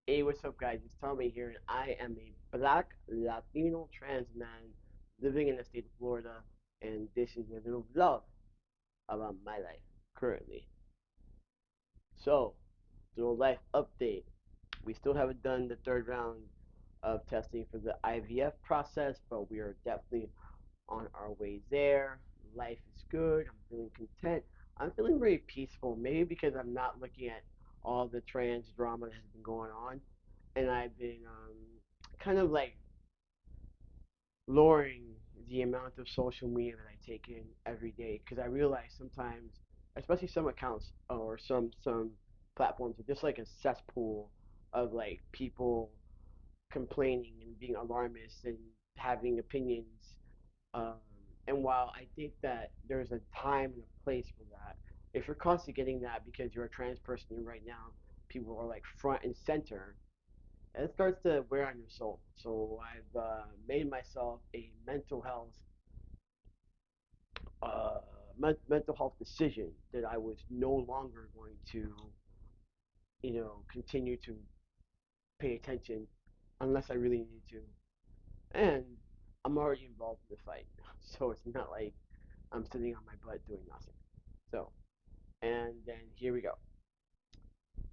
Hey, what's up, guys? It's Tommy here, and I am a black Latino trans man living in the state of Florida, and this is a little vlog about my life currently. So, the life update. We still haven't done the third round of testing for the IVF process, but we are definitely on our way there. Life is good. I'm feeling content. I'm feeling very peaceful, maybe because I'm not looking at all the trans drama that has been going on, and I've been kind of like lowering the amount of social media that I take in every day because I realize sometimes, especially some accounts or some platforms, are just like a cesspool of like people complaining and being alarmist and having opinions. Um, and while I think that there's a time and a place for that, if you're constantly getting that because you're a trans person and right now people are like front and center, it starts to wear on your soul. So I've made myself a uh, mental health decision that I was no longer going to, continue to pay attention unless I really need to. And I'm already involved in the fight, so it's not like I'm sitting on my butt doing nothing. So, and then here we go.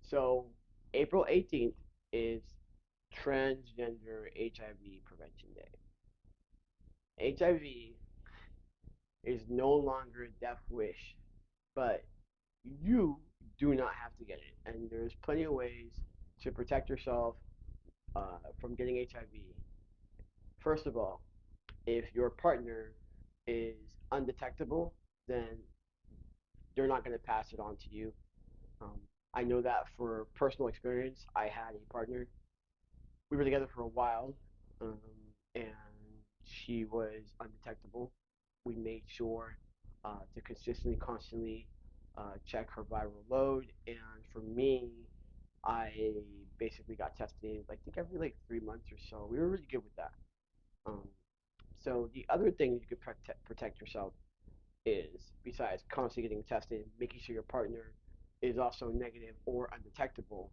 So, April 18th is Transgender HIV Prevention Day. HIV is no longer a death wish, but you do not have to get it. And there's plenty of ways to protect yourself from getting HIV. First of all, if your partner is undetectable, then they're not going to pass it on to you. Um, I know that for personal experience. I had a partner. We were together for a while, um, and she was undetectable. We made sure to consistently, constantly check her viral load. And for me, I basically got tested, I think every like 3 months or so. We were really good with that. Um, so the other thing you could protect yourself is, besides constantly getting tested, making sure your partner is also negative or undetectable,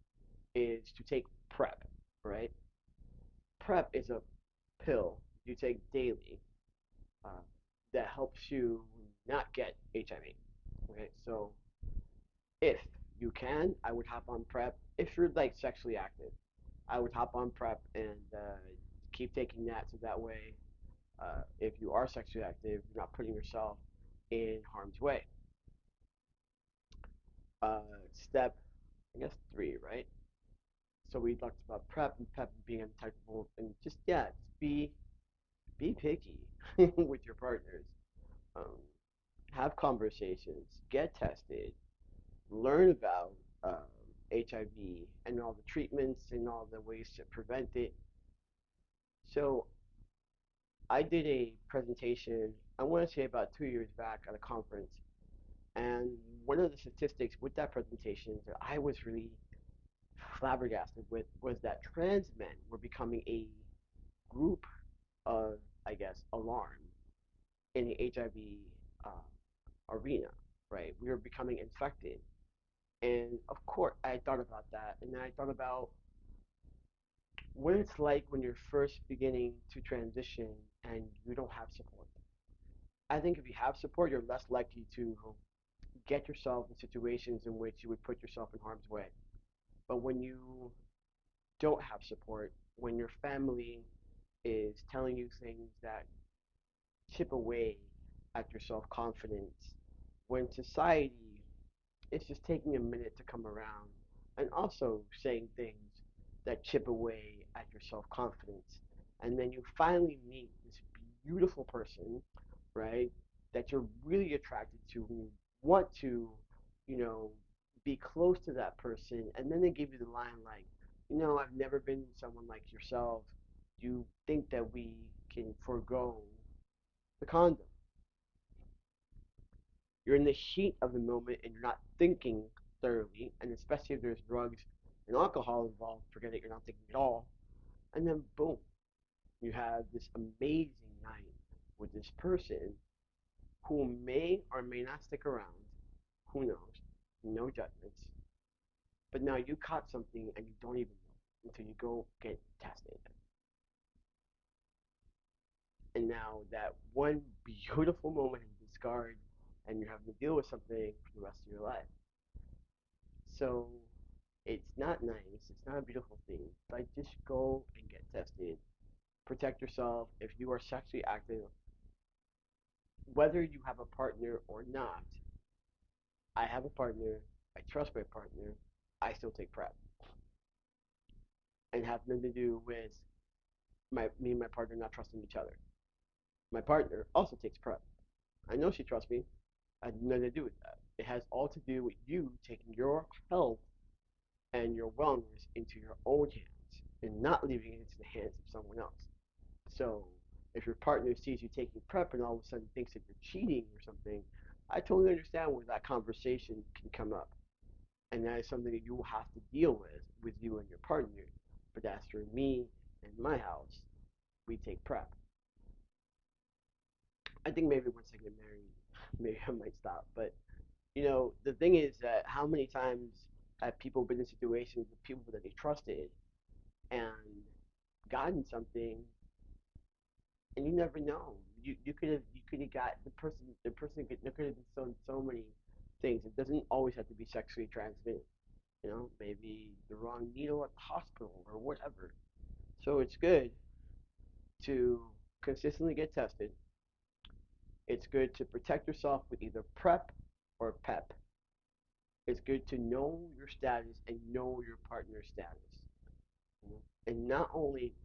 is to take PrEP, right? PrEP is a pill you take daily uh, that helps you not get HIV. Okay, so if you can, I would hop on PrEP. If you're like sexually active, I would hop on PrEP and keep taking that, so that way, if you are sexually active, you're not putting yourself in harm's way. Uh, Step, I guess 3, right? So we talked about PrEP and PEP being undetectable, and just yeah, just be picky with your partners. Um, have conversations, get tested, learn about HIV and all the treatments and all the ways to prevent it. So I did a presentation, I want to say about 2 years back at a conference, and one of the statistics with that presentation that I was really flabbergasted with was that trans men were becoming a group of, I guess, alarm in the HIV arena, right? We were becoming infected. And of course, I thought about that. And then I thought about what it's like when you're first beginning to transition and you don't have support. I think if you have support, you're less likely to get yourself in situations in which you would put yourself in harm's way. But when you don't have support, when your family is telling you things that chip away at your self confidence, when society is just taking a minute to come around and also saying things that chip away at your self confidence, and then you finally meet this beautiful person, right, that you're really attracted to, and you want to, you know, be close to that person, and then they give you the line like, I've never been with someone like yourself. Do you think that we can forego the condom? You're in the heat of the moment and you're not thinking thoroughly, and especially if there's drugs and alcohol involved, forget it, you're not thinking at all. And then boom, you have this amazing night with this person who may or may not stick around. Who knows? No judgments. But now you caught something and you don't even know. until you go get tested. And now that one beautiful moment has been scarred, and you're having to deal with something for the rest of your life. So it's not nice. It's not a beautiful thing. Like, just go and get tested. Protect yourself. If you are sexually active, whether you have a partner or not, I have a partner. I trust my partner. I still take PrEP, and have nothing to do with me and my partner not trusting each other. My partner also takes PrEP. I know she trusts me. I have nothing to do with that. It has all to do with you taking your health and your wellness into your own hands and not leaving it into the hands of someone else. So if your partner sees you taking PrEP and all of a sudden thinks that you're cheating or something, I totally understand where that conversation can come up. And that is something that you will have to deal with you and your partner. But as for me and my house, we take PrEP. I think maybe once I get married, maybe I might stop. But the thing is that how many times have people been in situations with people that they trusted and gotten something, and you never know. You could have got the person could have done so many things. It doesn't always have to be sexually transmitted. Maybe the wrong needle at the hospital or whatever. So it's good to consistently get tested. It's good to protect yourself with either PrEP or PEP. It's good to know your status and know your partner's status. And not only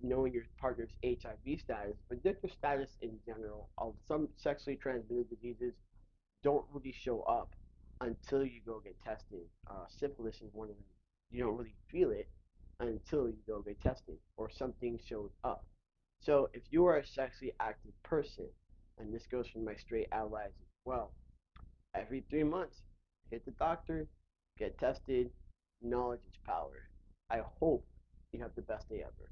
knowing your partner's HIV status, but just their status in general. Of some sexually transmitted diseases don't really show up until you go get tested. Syphilis is one of them. You don't really feel it until you go get tested or something shows up. So if you are a sexually active person, and this goes for my straight allies as well, every 3 months, hit the doctor, get tested. Knowledge is power. I hope you have the best day ever.